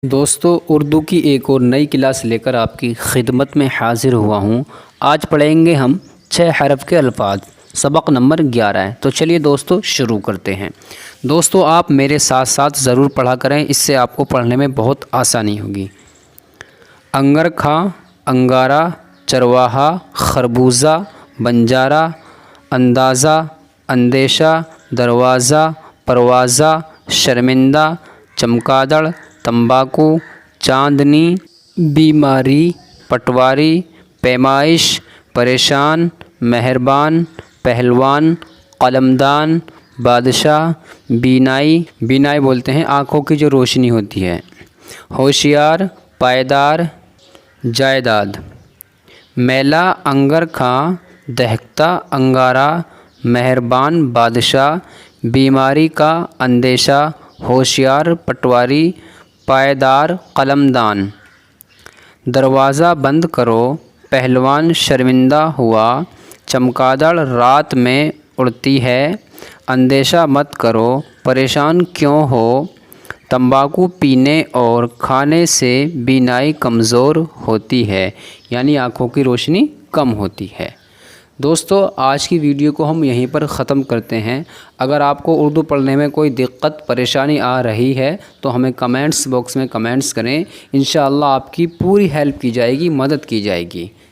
دوستو اردو کی ایک اور نئی کلاس لے کر آپ کی خدمت میں حاضر ہوا ہوں۔ آج پڑھیں گے ہم 6 حرف کے الفاظ، سبق نمبر 11 ہے۔ تو چلیے دوستو شروع کرتے ہیں۔ دوستو آپ میرے ساتھ ساتھ ضرور پڑھا کریں، اس سے آپ کو پڑھنے میں بہت آسانی ہوگی۔ انگرکھا، انگارہ، چرواہا، خربوزہ، بنجارہ، اندازہ، اندیشہ، دروازہ، پروازہ، شرمندہ، چمگادڑ، تمباکو، چاندنی، بیماری، پٹواری، پیمائش، پریشان، مہربان، پہلوان، قلمدان، بادشاہ، بینائی، بینائی بولتے ہیں آنکھوں کی جو روشنی ہوتی ہے، ہوشیار، پائیدار، جائیداد۔ میلہ، انگرکھا، دہکتا انگارہ، مہربان بادشاہ، بیماری کا اندیشہ، ہوشیار پٹواری، پائیدار قلمدان۔ دروازہ بند کرو، پہلوان شرمندہ ہوا، چمگادڑ رات میں اڑتی ہے، اندیشہ مت کرو، پریشان کیوں ہو، تمباکو پینے اور کھانے سے بینائی کمزور ہوتی ہے، یعنی آنکھوں کی روشنی کم ہوتی ہے۔ دوستو آج کی ویڈیو کو ہم یہیں پر ختم کرتے ہیں۔ اگر آپ کو اردو پڑھنے میں کوئی دقت پریشانی آ رہی ہے تو ہمیں کمنٹس باکس میں کمنٹس کریں، انشاءاللہ آپ کی پوری ہیلپ کی جائے گی، مدد کی جائے گی۔